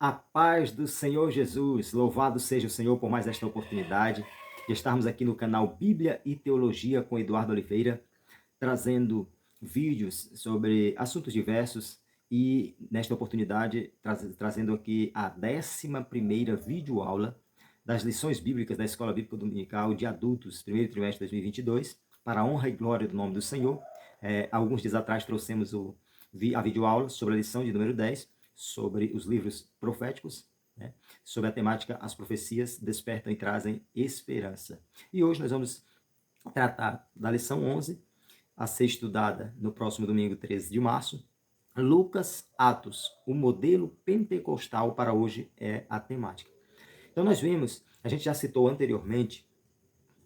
A paz do Senhor Jesus, louvado seja o Senhor por mais esta oportunidade de estarmos aqui no canal Bíblia e Teologia com Eduardo Oliveira, trazendo vídeos sobre assuntos diversos e, nesta oportunidade, trazendo aqui a 11ª videoaula das lições bíblicas da Escola Bíblica Dominical de Adultos, primeiro trimestre de 2022, para a honra e glória do nome do Senhor. Alguns dias atrás trouxemos a videoaula sobre a lição de número 10, sobre os livros proféticos, né? Sobre a temática As Profecias Despertam e Trazem Esperança. E hoje nós vamos tratar da lição 11, a ser estudada no próximo domingo, 13 de março. Lucas, Atos, o modelo pentecostal para hoje é a temática. Então nós vimos, a gente já citou anteriormente,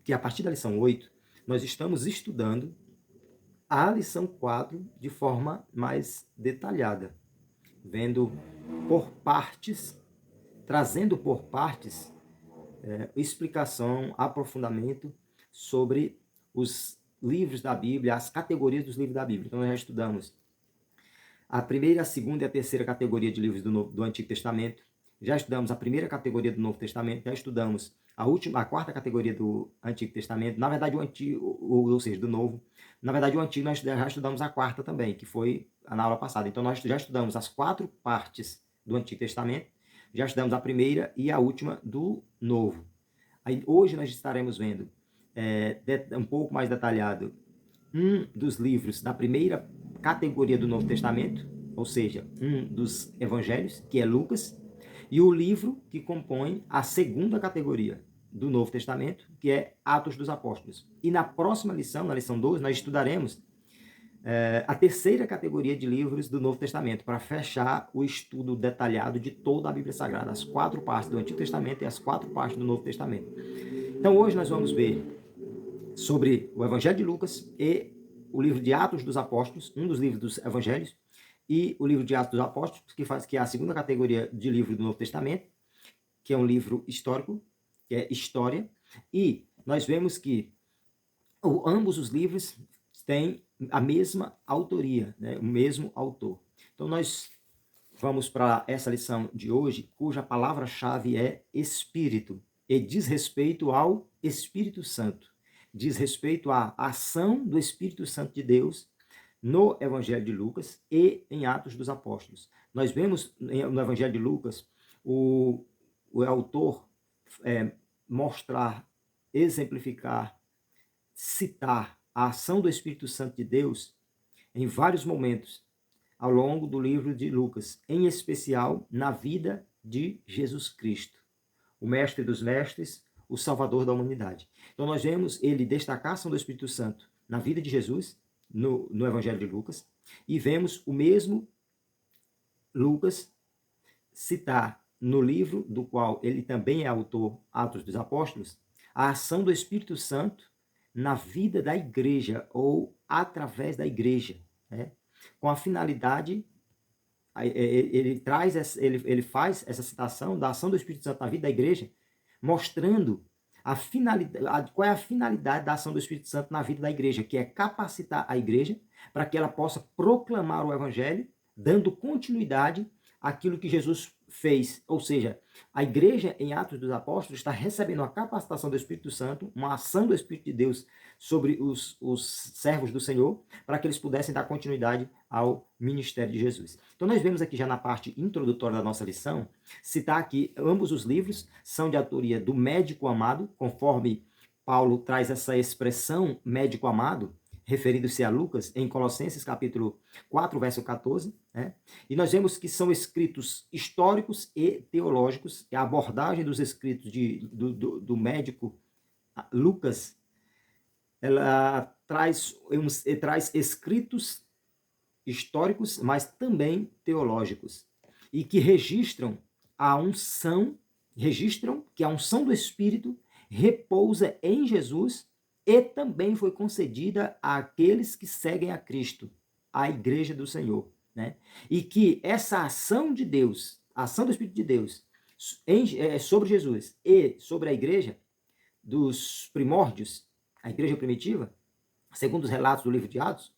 que a partir da lição 8, nós estamos estudando a lição 4 de forma mais detalhada, vendo por partes, trazendo por partes explicação, aprofundamento sobre os livros da Bíblia, as categorias dos livros da Bíblia. Então nós já estudamos a primeira, a segunda e a terceira categoria de livros do Antigo Testamento, já estudamos a primeira categoria do Novo Testamento, já estudamos a quarta categoria do Antigo Testamento, na verdade o Antigo, ou seja, do Novo. Na verdade o Antigo nós já estudamos a quarta também, que foi na aula passada. Então nós já estudamos as 4 partes do Antigo Testamento, já estudamos a primeira e a última do Novo. Aí, hoje nós estaremos vendo um pouco mais detalhado um dos livros da primeira categoria do Novo Testamento, ou seja, um dos evangelhos, que é Lucas, e o livro que compõe a segunda categoria do Novo Testamento, que é Atos dos Apóstolos. E na próxima lição, na lição 12, nós estudaremos a terceira categoria de livros do Novo Testamento, para fechar o estudo detalhado de toda a Bíblia Sagrada, as 4 partes do Antigo Testamento e as 4 partes do Novo Testamento. Então hoje nós vamos ver sobre o Evangelho de Lucas e o livro de Atos dos Apóstolos, um dos livros dos Evangelhos, e o livro de Atos dos Apóstolos, que é a segunda categoria de livro do Novo Testamento, que é um livro histórico, que é história, e nós vemos que ambos os livros têm a mesma autoria, né? O mesmo autor. Então nós vamos para essa lição de hoje, cuja palavra-chave é Espírito, e diz respeito ao Espírito Santo. Diz respeito à ação do Espírito Santo de Deus no Evangelho de Lucas e em Atos dos Apóstolos. Nós vemos no Evangelho de Lucas o autor mostrar, exemplificar, citar a ação do Espírito Santo de Deus em vários momentos ao longo do livro de Lucas, em especial na vida de Jesus Cristo, o mestre dos mestres, o salvador da humanidade. Então nós vemos ele destacar a ação do Espírito Santo na vida de Jesus, no Evangelho de Lucas, e vemos o mesmo Lucas citar no livro do qual ele também é autor, Atos dos Apóstolos, a ação do Espírito Santo na vida da igreja ou através da igreja, né? Com a finalidade, ele faz essa citação da ação do Espírito Santo na vida da igreja, mostrando a finalidade, qual é a finalidade da ação do Espírito Santo na vida da igreja, que é capacitar a igreja para que ela possa proclamar o evangelho, dando continuidade àquilo que Jesus fez. Ou seja, a igreja em Atos dos Apóstolos está recebendo a capacitação do Espírito Santo, uma ação do Espírito de Deus sobre os servos do Senhor, para que eles pudessem dar continuidade ao ministério de Jesus. Então nós vemos aqui já na parte introdutória da nossa lição, citar que ambos os livros são de autoria do médico amado, conforme Paulo traz essa expressão médico amado, referindo-se a Lucas, em Colossenses capítulo 4, verso 14, né? E nós vemos que são escritos históricos e teológicos, e a abordagem dos escritos do médico Lucas, ela traz escritos históricos, mas também teológicos, e que registram que a unção do Espírito repousa em Jesus e também foi concedida àqueles que seguem a Cristo, à igreja do Senhor, né? E que essa ação de Deus, a ação do Espírito de Deus sobre Jesus e sobre a igreja dos primórdios, a igreja primitiva, segundo os relatos do livro de Atos,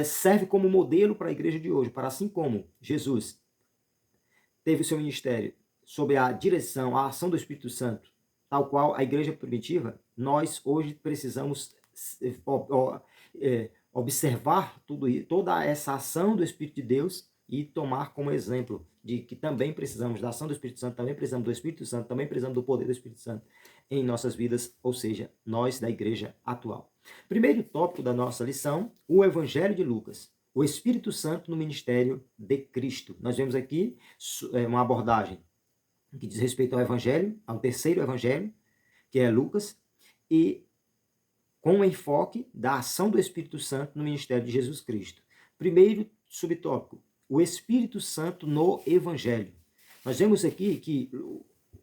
serve como modelo para a igreja de hoje, para assim como Jesus teve o seu ministério sob a direção, a ação do Espírito Santo, tal qual a igreja primitiva, nós hoje precisamos observar toda essa ação do Espírito de Deus e tomar como exemplo de que também precisamos da ação do Espírito Santo, também precisamos do Espírito Santo, também precisamos do poder do Espírito Santo em nossas vidas, ou seja, nós da igreja atual. Primeiro tópico da nossa lição, o Evangelho de Lucas. O Espírito Santo no ministério de Cristo. Nós vemos aqui uma abordagem que diz respeito ao Evangelho, ao terceiro Evangelho, que é Lucas, e com o enfoque da ação do Espírito Santo no ministério de Jesus Cristo. Primeiro subtópico, o Espírito Santo no Evangelho. Nós vemos aqui que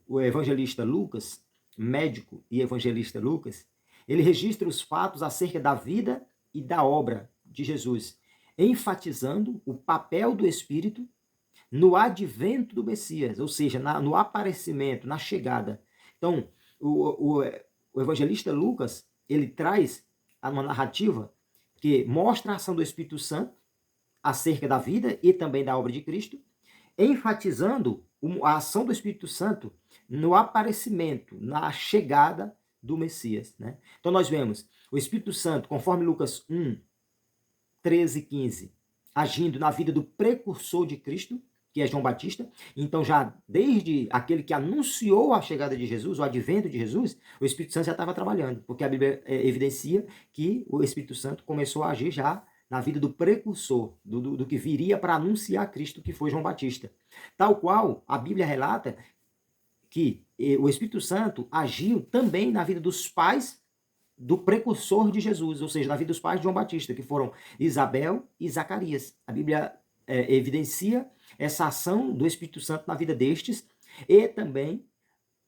o evangelista Lucas, médico e evangelista Lucas, ele registra os fatos acerca da vida e da obra de Jesus, enfatizando o papel do Espírito no advento do Messias, ou seja, no aparecimento, na chegada. Então, o evangelista Lucas, ele traz uma narrativa que mostra a ação do Espírito Santo acerca da vida e também da obra de Cristo, enfatizando a ação do Espírito Santo no aparecimento, na chegada do Messias. Né? Então nós vemos o Espírito Santo, conforme Lucas 1, 13 e 15, agindo na vida do precursor de Cristo, que é João Batista. Então já desde aquele que anunciou a chegada de Jesus, o advento de Jesus, o Espírito Santo já estava trabalhando, porque a Bíblia evidencia que o Espírito Santo começou a agir já na vida do precursor, do que viria para anunciar Cristo, que foi João Batista. Tal qual a Bíblia relata que o Espírito Santo agiu também na vida dos pais do precursor de Jesus, ou seja, na vida dos pais de João Batista, que foram Isabel e Zacarias. A Bíblia evidencia essa ação do Espírito Santo na vida destes, e também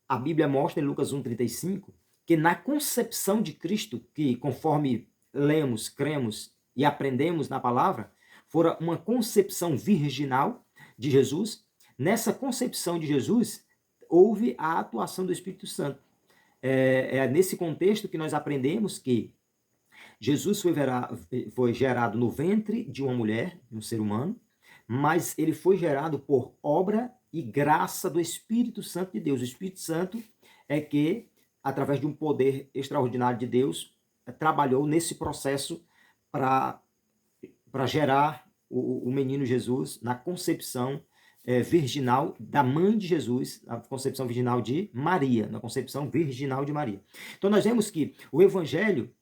a Bíblia mostra em Lucas 1,35 que na concepção de Cristo, que conforme lemos, cremos e aprendemos na palavra, fora uma concepção virginal de Jesus. Nessa concepção de Jesus, houve a atuação do Espírito Santo. É nesse contexto que nós aprendemos que Jesus foi gerado no ventre de uma mulher, um ser humano, mas ele foi gerado por obra e graça do Espírito Santo de Deus. O Espírito Santo é que, através de um poder extraordinário de Deus, trabalhou nesse processo para gerar o menino Jesus na concepção virginal da mãe de Jesus, a concepção virginal de Maria, na concepção virginal de Maria. Então nós vemos que o evangelho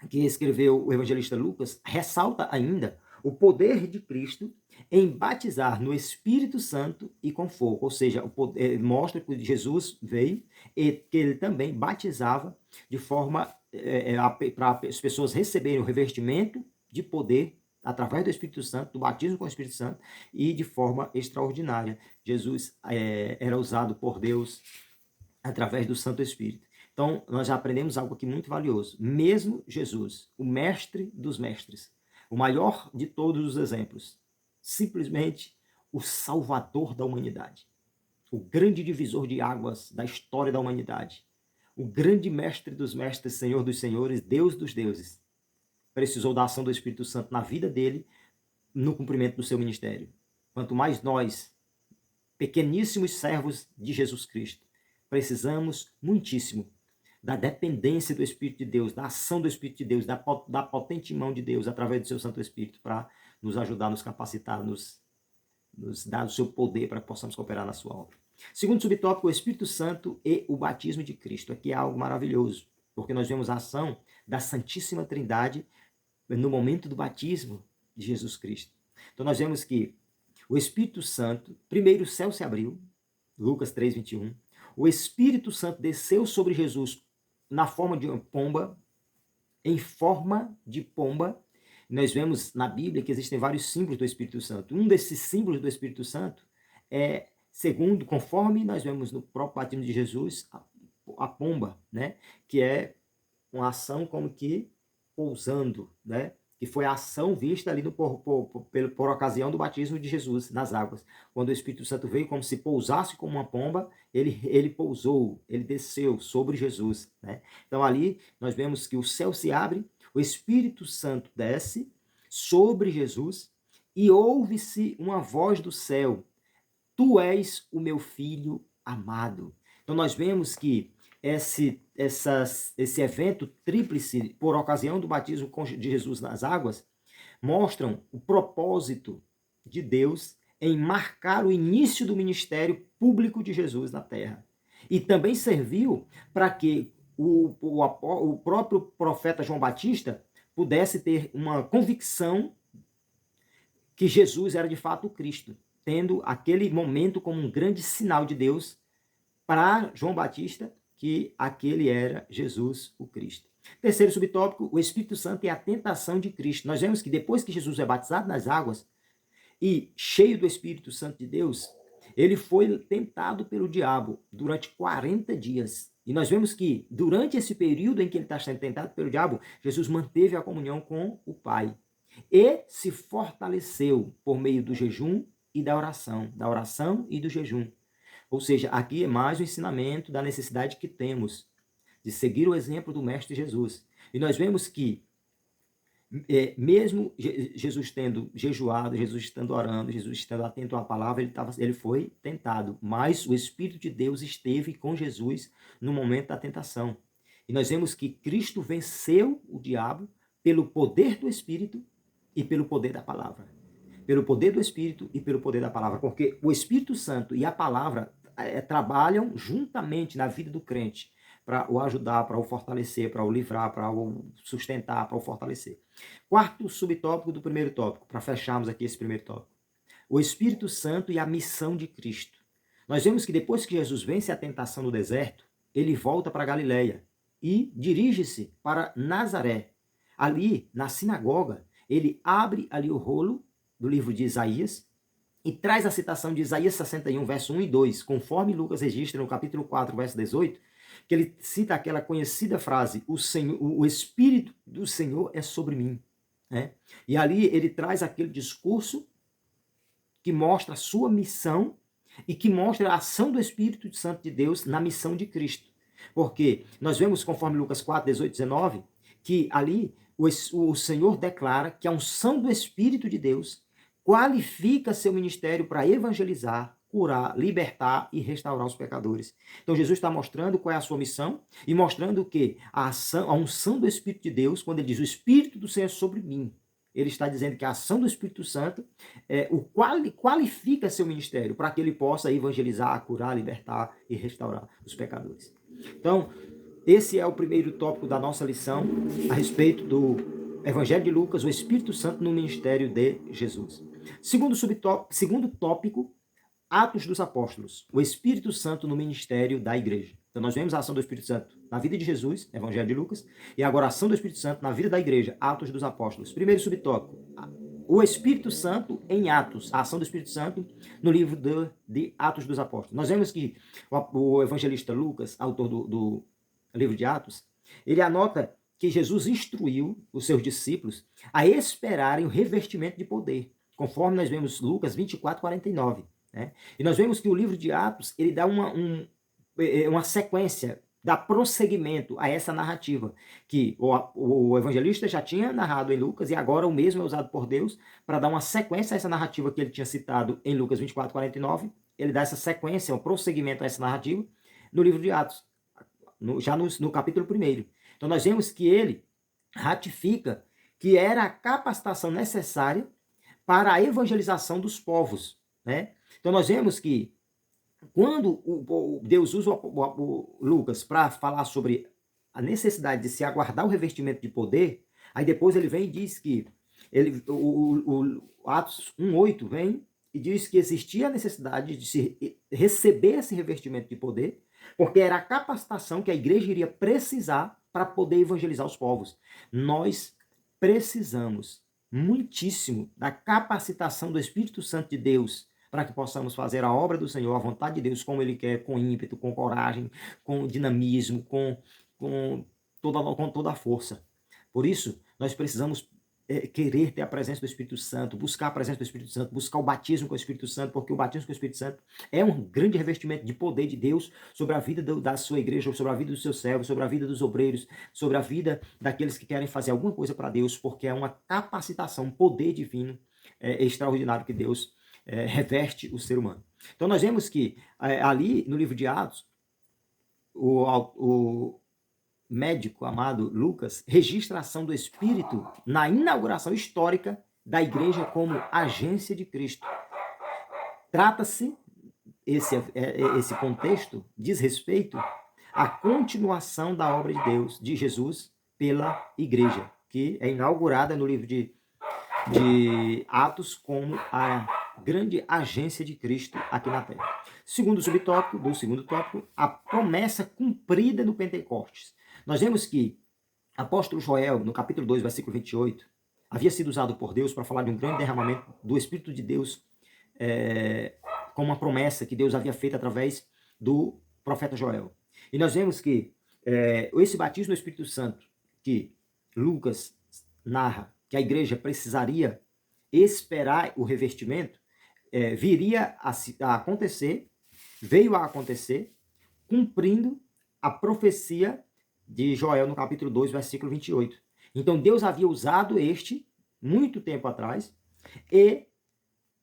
que escreveu o evangelista Lucas ressalta ainda o poder de Cristo em batizar no Espírito Santo e com fogo, ou seja, mostra que Jesus veio e que ele também batizava de forma para as pessoas receberem o revestimento de poder através do Espírito Santo, do batismo com o Espírito Santo, e de forma extraordinária. Jesus era usado por Deus através do Santo Espírito. Então, nós já aprendemos algo aqui muito valioso. Mesmo Jesus, o mestre dos mestres, o maior de todos os exemplos, simplesmente o salvador da humanidade, o grande divisor de águas da história da humanidade, o grande mestre dos mestres, Senhor dos senhores, Deus dos deuses, precisou da ação do Espírito Santo na vida dele, no cumprimento do seu ministério. Quanto mais nós, pequeníssimos servos de Jesus Cristo, precisamos muitíssimo da dependência do Espírito de Deus, da ação do Espírito de Deus, da potente mão de Deus através do seu Santo Espírito para nos ajudar, nos capacitar, nos dar o seu poder para que possamos cooperar na sua obra. Segundo subtópico, o Espírito Santo e o batismo de Cristo. Aqui é algo maravilhoso, porque nós vemos a ação da Santíssima Trindade no momento do batismo de Jesus Cristo. Então nós vemos que o Espírito Santo, primeiro o céu se abriu, Lucas 3:21, o Espírito Santo desceu sobre Jesus na forma de uma pomba, em forma de pomba. Nós vemos na Bíblia que existem vários símbolos do Espírito Santo. Um desses símbolos do Espírito Santo é, conforme nós vemos no próprio batismo de Jesus, a pomba, né? Que é uma ação como que pousando, né? Que foi a ação vista ali por ocasião do batismo de Jesus nas águas. Quando o Espírito Santo veio como se pousasse como uma pomba, ele pousou, ele desceu sobre Jesus. Né? Então ali nós vemos que o céu se abre, o Espírito Santo desce sobre Jesus e ouve-se uma voz do céu. tu és o meu filho amado. Então nós vemos que esse evento tríplice, por ocasião do batismo de Jesus nas águas, mostram o propósito de Deus em marcar o início do ministério público de Jesus na terra. E também serviu para que o próprio profeta João Batista pudesse ter uma convicção que Jesus era de fato o Cristo, tendo aquele momento como um grande sinal de Deus para João Batista que aquele era Jesus o Cristo. Terceiro subtópico, o Espírito Santo e a tentação de Cristo. Nós vemos que depois que Jesus é batizado nas águas e cheio do Espírito Santo de Deus, ele foi tentado pelo diabo durante 40 dias. E nós vemos que durante esse período em que ele está sendo tentado pelo diabo, Jesus manteve a comunhão com o Pai e se fortaleceu por meio do jejum e da oração e do jejum. Ou seja, aqui é mais um ensinamento da necessidade que temos de seguir o exemplo do Mestre Jesus. E nós vemos que, mesmo Jesus tendo jejuado, Jesus estando orando, Jesus estando atento à palavra, ele foi tentado. Mas o Espírito de Deus esteve com Jesus no momento da tentação. E nós vemos que Cristo venceu o diabo pelo poder do Espírito e pelo poder da palavra. Pelo poder do Espírito e pelo poder da palavra. Porque o Espírito Santo e a palavra trabalham juntamente na vida do crente para o ajudar, para o fortalecer, para o livrar, para o sustentar, para o fortalecer. Quarto subtópico do primeiro tópico, para fecharmos aqui esse primeiro tópico. O Espírito Santo e a missão de Cristo. Nós vemos que depois que Jesus vence a tentação no deserto, ele volta para Galileia e dirige-se para Nazaré. Ali, na sinagoga, ele abre ali o rolo do livro de Isaías e traz a citação de Isaías 61, verso 1 e 2, conforme Lucas registra no capítulo 4, verso 18, que ele cita aquela conhecida frase, o Espírito do Senhor é sobre mim. Né? E ali ele traz aquele discurso que mostra a sua missão e que mostra a ação do Espírito Santo de Deus na missão de Cristo. Porque nós vemos, conforme Lucas 4, 18, 19, que ali o Senhor declara que a unção do Espírito de Deus qualifica seu ministério para evangelizar, curar, libertar e restaurar os pecadores. Então Jesus está mostrando qual é a sua missão e mostrando que a unção do Espírito de Deus, quando ele diz o Espírito do Senhor é sobre mim, ele está dizendo que a ação do Espírito Santo qualifica seu ministério para que ele possa evangelizar, curar, libertar e restaurar os pecadores. Então, esse é o primeiro tópico da nossa lição a respeito do Evangelho de Lucas, o Espírito Santo no ministério de Jesus. Segundo tópico, Atos dos Apóstolos, o Espírito Santo no ministério da igreja. Então nós vemos a ação do Espírito Santo na vida de Jesus, Evangelho de Lucas, e agora a ação do Espírito Santo na vida da igreja, Atos dos Apóstolos. Primeiro subtópico, o Espírito Santo em Atos, a ação do Espírito Santo no livro de Atos dos Apóstolos. Nós vemos que o evangelista Lucas, autor do livro de Atos, ele anota que Jesus instruiu os seus discípulos a esperarem o revestimento de poder, conforme nós vemos Lucas 24, 49. Né? E nós vemos que o livro de Atos, ele dá uma sequência, dá prosseguimento a essa narrativa, que o evangelista já tinha narrado em Lucas, e agora o mesmo é usado por Deus para dar uma sequência a essa narrativa que ele tinha citado em Lucas 24, 49. Ele dá essa sequência, um prosseguimento a essa narrativa no livro de Atos, já no capítulo 1. Então nós vemos que ele ratifica que era a capacitação necessária para a evangelização dos povos. Né? Então nós vemos que quando Deus usa o Lucas para falar sobre a necessidade de se aguardar o revestimento de poder, aí depois ele vem e diz que o Atos 1:8 vem e diz que existia a necessidade de se receber esse revestimento de poder, porque era a capacitação que a igreja iria precisar para poder evangelizar os povos. Nós precisamos muitíssimo da capacitação do Espírito Santo de Deus para que possamos fazer a obra do Senhor, a vontade de Deus, como Ele quer, com ímpeto, com coragem, com dinamismo, com toda a força. Por isso, nós precisamos querer ter a presença do Espírito Santo, buscar a presença do Espírito Santo, buscar o batismo com o Espírito Santo, porque o batismo com o Espírito Santo é um grande revestimento de poder de Deus sobre a vida da sua igreja, sobre a vida dos seus servos, sobre a vida dos obreiros, sobre a vida daqueles que querem fazer alguma coisa para Deus, porque é uma capacitação, um poder divino extraordinário que Deus reveste o ser humano. Então nós vemos que ali no livro de Atos, o médico amado Lucas registra a ação do Espírito na inauguração histórica da igreja como agência de Cristo. Trata-se, esse contexto diz respeito à continuação da obra de Deus, de Jesus, pela igreja, que é inaugurada no livro de Atos como a grande agência de Cristo aqui na Terra. Segundo subtópico, do segundo tópico, a promessa cumprida no Pentecostes. Nós vemos que apóstolo Joel, no capítulo 2, versículo 28, havia sido usado por Deus para falar de um grande derramamento do Espírito de Deus, como uma promessa que Deus havia feito através do profeta Joel. E nós vemos que esse batismo no Espírito Santo, que Lucas narra que a igreja precisaria esperar o revestimento, viria a acontecer, veio a acontecer, cumprindo a profecia de Joel no capítulo 2, versículo 28. Então Deus havia usado muito tempo atrás, e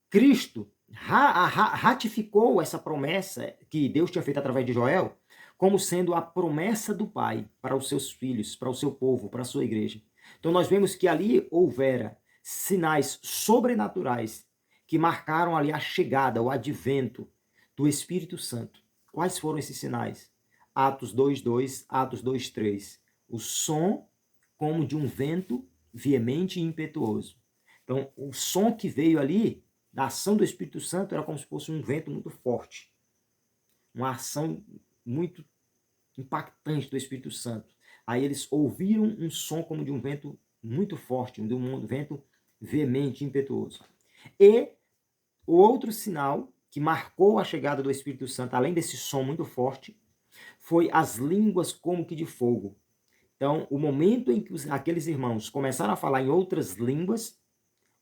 Cristo ratificou essa promessa que Deus tinha feito através de Joel, como sendo a promessa do Pai para os seus filhos, para o seu povo, para a sua igreja. Então nós vemos que ali houvera sinais sobrenaturais que marcaram ali a chegada, o advento do Espírito Santo. Quais foram esses sinais? Atos 2:2, Atos 2:3. O som como de um vento veemente e impetuoso. Então, o som que veio ali da ação do Espírito Santo era como se fosse um vento muito forte. Uma ação muito impactante do Espírito Santo. Aí eles ouviram um som como de um vento muito forte, de um vento veemente, impetuoso. E o outro sinal que marcou a chegada do Espírito Santo, além desse som muito forte, foi as línguas como que de fogo. Então, o momento em que aqueles irmãos começaram a falar em outras línguas,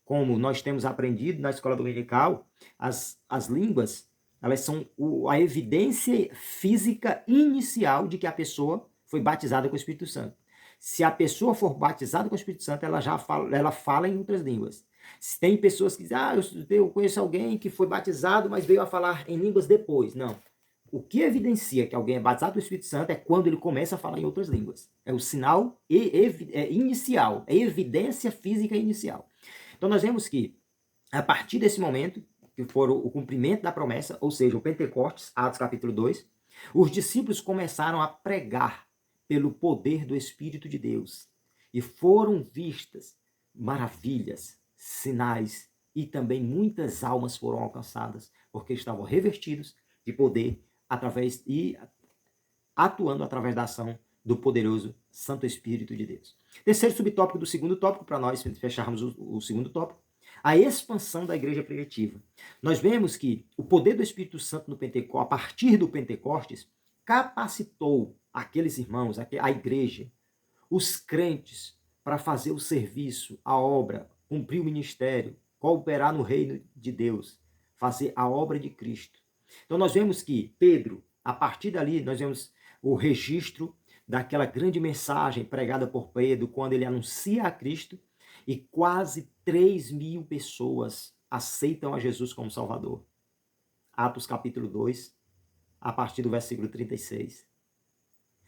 como nós temos aprendido na escola dominical, as línguas, elas são a evidência física inicial de que a pessoa foi batizada com o Espírito Santo. Se a pessoa for batizada com o Espírito Santo, ela fala em outras línguas. Se tem pessoas que dizem, eu conheço alguém que foi batizado, mas veio a falar em línguas depois. Não. O que evidencia que alguém é batizado com o Espírito Santo é quando ele começa a falar em outras línguas. É o sinal inicial, é a evidência física inicial. Então nós vemos que, a partir desse momento, que for o cumprimento da promessa, ou seja, o Pentecostes, Atos capítulo 2, os discípulos começaram a pregar pelo poder do Espírito de Deus. E foram vistas maravilhas, sinais, e também muitas almas foram alcançadas, porque estavam revestidos de poder atuando através da ação do poderoso Santo Espírito de Deus. Terceiro subtópico do segundo tópico, para nós fecharmos o segundo tópico, a expansão da igreja primitiva. Nós vemos que o poder do Espírito Santo no Pentecostes, a partir do Pentecostes, capacitou aqueles irmãos, a igreja, os crentes, para fazer o serviço, a obra, cumprir o ministério, cooperar no reino de Deus, fazer a obra de Cristo. Então nós vemos que Pedro, a partir dali, nós vemos o registro daquela grande mensagem pregada por Pedro quando ele anuncia a Cristo, e quase 3.000 pessoas aceitam a Jesus como Salvador. Atos capítulo 2, a partir do versículo 36.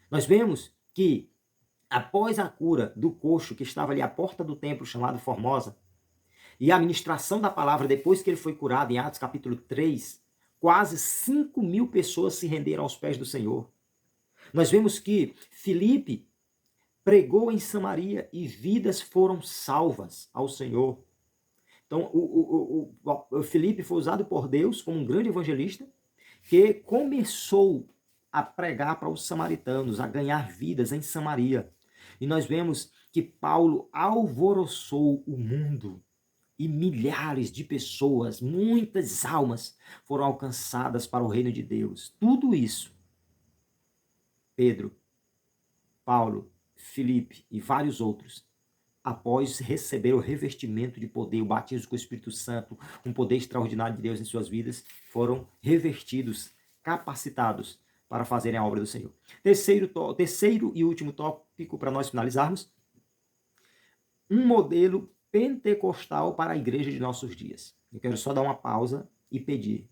Nós vemos que após a cura do coxo que estava ali à porta do templo chamado Formosa, e a ministração da palavra depois que ele foi curado em Atos capítulo 3, quase 5.000 pessoas se renderam aos pés do Senhor. Nós vemos que Filipe pregou em Samaria e vidas foram salvas ao Senhor. Então, o Filipe foi usado por Deus como um grande evangelista que começou a pregar para os samaritanos, a ganhar vidas em Samaria. E nós vemos que Paulo alvoroçou o mundo e milhares de pessoas, muitas almas foram alcançadas para o reino de Deus. Tudo isso, Pedro, Paulo, Filipe e vários outros, após receber o revestimento de poder, o batismo com o Espírito Santo, um poder extraordinário de Deus em suas vidas, foram revestidos, capacitados para fazerem a obra do Senhor. Terceiro e último tópico para nós finalizarmos, um modelo pentecostal para a igreja de nossos dias. Eu quero só dar uma pausa e pedir.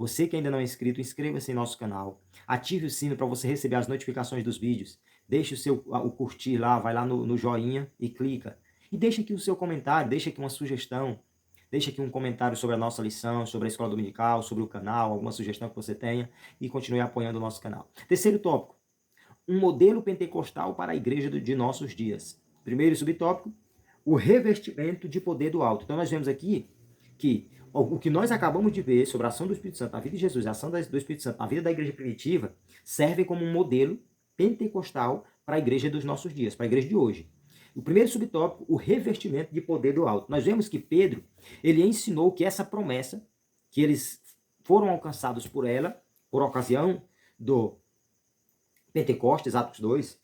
Você que ainda não é inscrito, inscreva-se em nosso canal. Ative o sino para você receber as notificações dos vídeos. Deixe o curtir lá, vai lá no joinha e clica. E deixa aqui o seu comentário, deixa aqui uma sugestão. Deixa aqui um comentário sobre a nossa lição, sobre a escola dominical, sobre o canal, alguma sugestão que você tenha e continue apoiando o nosso canal. Terceiro tópico, um modelo pentecostal para a igreja de nossos dias. Primeiro subtópico, o revestimento de poder do alto. Então nós vemos aqui que o que nós acabamos de ver sobre a ação do Espírito Santo na vida de Jesus, a ação do Espírito Santo na vida da igreja primitiva, serve como um modelo pentecostal para a igreja dos nossos dias, para a igreja de hoje. O primeiro subtópico, o revestimento de poder do alto. Nós vemos que Pedro, ele ensinou que essa promessa, que eles foram alcançados por ela, por ocasião do Pentecostes, Atos 2,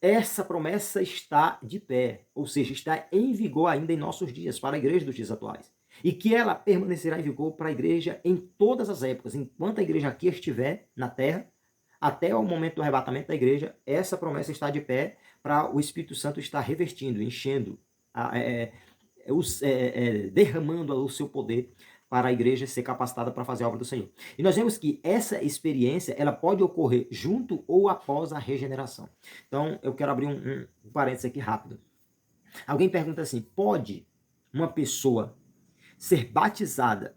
essa promessa está de pé, ou seja, está em vigor ainda em nossos dias, para a igreja dos dias atuais. E que ela permanecerá em vigor para a igreja em todas as épocas, enquanto a igreja aqui estiver na terra, até o momento do arrebatamento da igreja, essa promessa está de pé para o Espírito Santo estar revestindo, enchendo, derramando o seu poder para a igreja ser capacitada para fazer a obra do Senhor. E nós vemos que essa experiência, ela pode ocorrer junto ou após a regeneração. Então, eu quero abrir um parênteses aqui rápido. Alguém pergunta assim, pode uma pessoa ser batizada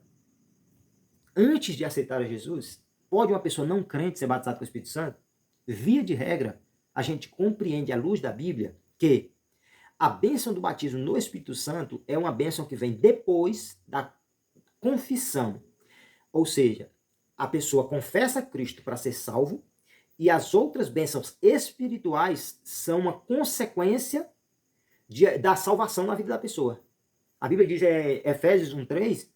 antes de aceitar a Jesus? Pode uma pessoa não crente ser batizada com o Espírito Santo? Via de regra, a gente compreende à luz da Bíblia que a bênção do batismo no Espírito Santo é uma bênção que vem depois da confissão. Ou seja, a pessoa confessa Cristo para ser salvo e as outras bênçãos espirituais são uma consequência da salvação na vida da pessoa. A Bíblia diz, Efésios 1:3,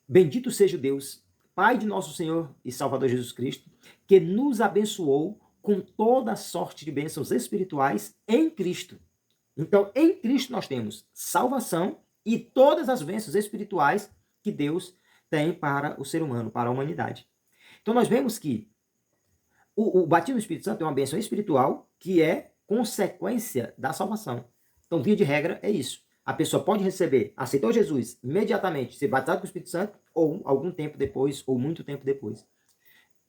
bendito seja o Deus, Pai de nosso Senhor e Salvador Jesus Cristo, que nos abençoou com toda sorte de bênçãos espirituais em Cristo. Então, em Cristo nós temos salvação e todas as bênçãos espirituais que Deus tem para o ser humano, para a humanidade. Então, nós vemos que o batismo do Espírito Santo é uma bênção espiritual que é consequência da salvação. Então, via de regra, é isso. A pessoa pode receber, aceitou Jesus imediatamente, ser batizado com o Espírito Santo, ou algum tempo depois, ou muito tempo depois.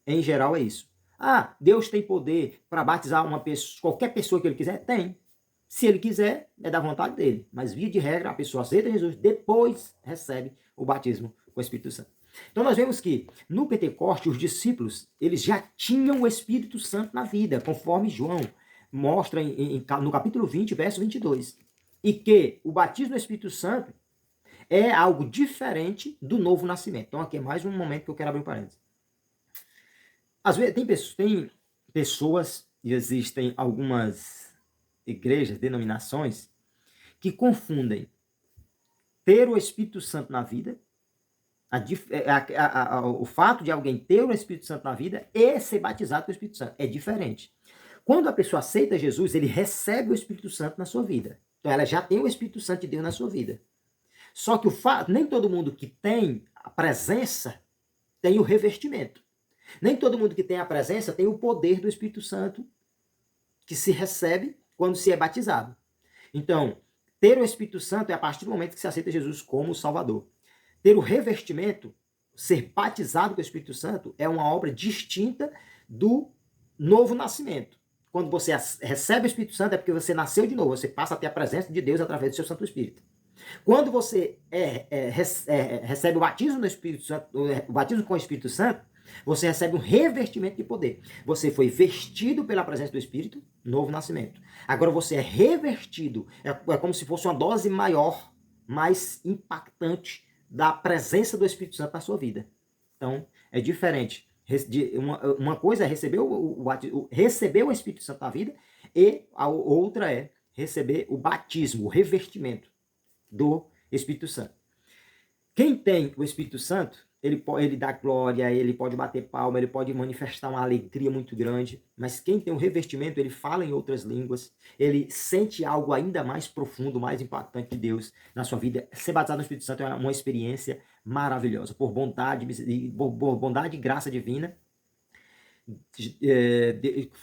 Em geral, é isso. Ah, Deus tem poder para batizar uma pessoa, qualquer pessoa que ele quiser? Tem. Se ele quiser, é da vontade dele. Mas, via de regra, a pessoa aceita Jesus, depois recebe o batismo com o Espírito Santo. Então, nós vemos que no Pentecoste, os discípulos, eles já tinham o Espírito Santo na vida, conforme João mostra no capítulo 20, verso 22. E que o batismo do Espírito Santo é algo diferente do novo nascimento. Então, aqui é mais um momento que eu quero abrir um parênteses. Às vezes, tem pessoas, e existem algumas igrejas, denominações, que confundem ter o Espírito Santo na vida, o fato de alguém ter o Espírito Santo na vida e ser batizado com o Espírito Santo. É diferente. Quando a pessoa aceita Jesus, ele recebe o Espírito Santo na sua vida. Então ela já tem o Espírito Santo de Deus na sua vida. Só que nem todo mundo que tem a presença tem o revestimento. Nem todo mundo que tem a presença tem o poder do Espírito Santo que se recebe quando se é batizado. Então, ter o Espírito Santo é a partir do momento que se aceita Jesus como Salvador. Ter o revestimento, ser batizado com o Espírito Santo, é uma obra distinta do novo nascimento. Quando você recebe o Espírito Santo é porque você nasceu de novo, você passa a ter a presença de Deus através do seu Santo Espírito. Quando você recebe o batismo no Espírito Santo, o batismo com o Espírito Santo, você recebe um revestimento de poder. Você foi vestido pela presença do Espírito, novo nascimento. Agora você é revestido, é como se fosse uma dose maior, mais impactante da presença do Espírito Santo na sua vida. Então, é diferente. Uma coisa é receber receber o Espírito Santo na vida e a outra é receber o batismo, o revestimento do Espírito Santo. Quem tem o Espírito Santo, ele dá glória, ele pode bater palma, ele pode manifestar uma alegria muito grande, mas quem tem o revestimento, ele fala em outras línguas, ele sente algo ainda mais profundo, mais impactante de Deus na sua vida. Ser batizado no Espírito Santo é uma experiência maravilhosa, por bondade e graça divina.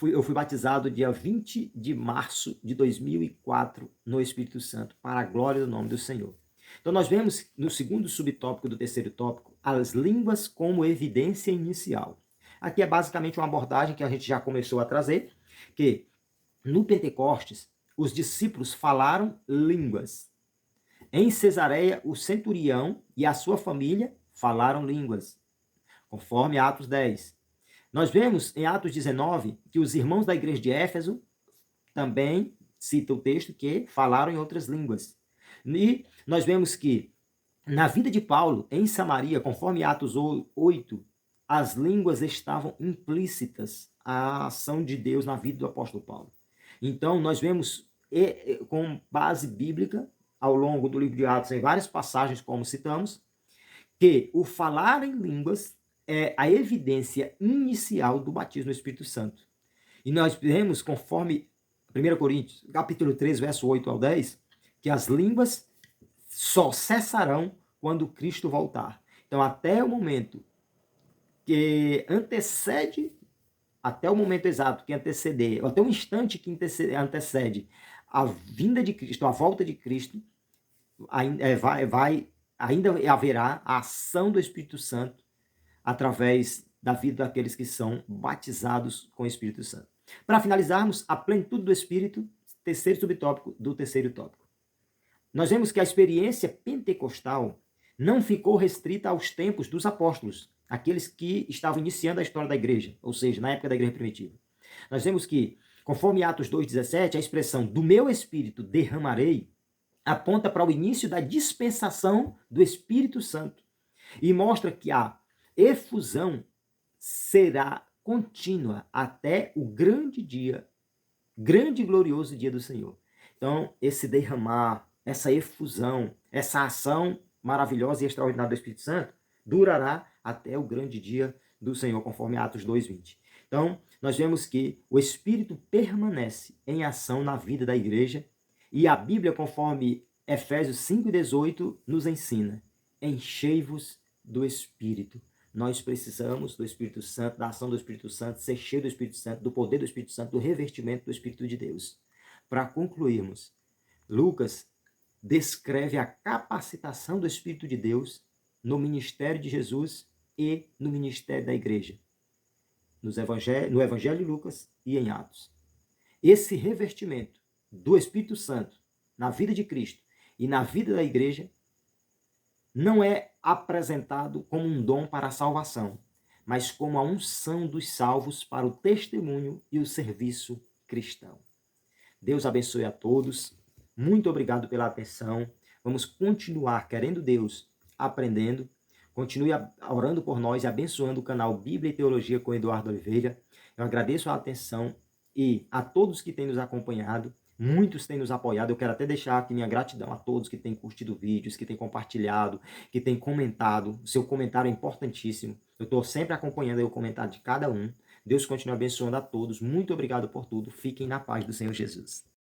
Eu fui batizado dia 20 de março de 2004 no Espírito Santo, para a glória do nome do Senhor. Então nós vemos no segundo subtópico do terceiro tópico, as línguas como evidência inicial. Aqui é basicamente uma abordagem que a gente já começou a trazer, que no Pentecostes, os discípulos falaram línguas. Em Cesareia, o centurião e a sua família falaram línguas, conforme Atos 10. Nós vemos em Atos 19 que os irmãos da igreja de Éfeso também, cita o texto, que falaram em outras línguas. E nós vemos que na vida de Paulo, em Samaria, conforme Atos 8, as línguas estavam implícitas à ação de Deus na vida do apóstolo Paulo. Então, nós vemos, com base bíblica, ao longo do livro de Atos, em várias passagens, como citamos, que o falar em línguas é a evidência inicial do batismo no Espírito Santo. E nós vemos, conforme 1 Coríntios, capítulo 3, verso 8 ao 10, que as línguas só cessarão quando Cristo voltar. Então, até o momento que antecede, até o momento exato que anteceder, até o instante que antecede a vinda de Cristo, a volta de Cristo, ainda haverá a ação do Espírito Santo através da vida daqueles que são batizados com o Espírito Santo. Para finalizarmos, a plenitude do Espírito, terceiro subtópico do terceiro tópico. Nós vemos que a experiência pentecostal não ficou restrita aos tempos dos apóstolos, aqueles que estavam iniciando a história da igreja, ou seja, na época da igreja primitiva. Nós vemos que, conforme Atos 2,17, a expressão do meu Espírito derramarei aponta para o início da dispensação do Espírito Santo e mostra que a efusão será contínua até o grande dia, grande e glorioso dia do Senhor. Então, esse derramar, essa efusão, essa ação maravilhosa e extraordinária do Espírito Santo durará até o grande dia do Senhor, conforme Atos 2:20. Então, nós vemos que o Espírito permanece em ação na vida da igreja e a Bíblia, conforme Efésios 5:18, nos ensina: enchei-vos do Espírito. Nós precisamos do Espírito Santo, da ação do Espírito Santo, ser cheio do Espírito Santo, do poder do Espírito Santo, do revestimento do Espírito de Deus. Para concluirmos, Lucas descreve a capacitação do Espírito de Deus no ministério de Jesus e no ministério da igreja, no Evangelho de Lucas e em Atos. Esse revestimento do Espírito Santo na vida de Cristo e na vida da igreja não é apresentado como um dom para a salvação, mas como a unção dos salvos para o testemunho e o serviço cristão. Deus abençoe a todos. Muito obrigado pela atenção. Vamos continuar, querendo Deus, aprendendo. Continue orando por nós e abençoando o canal Bíblia e Teologia com Eduardo Oliveira. Eu agradeço a atenção e a todos que têm nos acompanhado. Muitos têm nos apoiado. Eu quero até deixar aqui minha gratidão a todos que têm curtido vídeos, que têm compartilhado, que têm comentado. O seu comentário é importantíssimo. Eu estou sempre acompanhando o comentário de cada um. Deus continue abençoando a todos. Muito obrigado por tudo. Fiquem na paz do Senhor Jesus.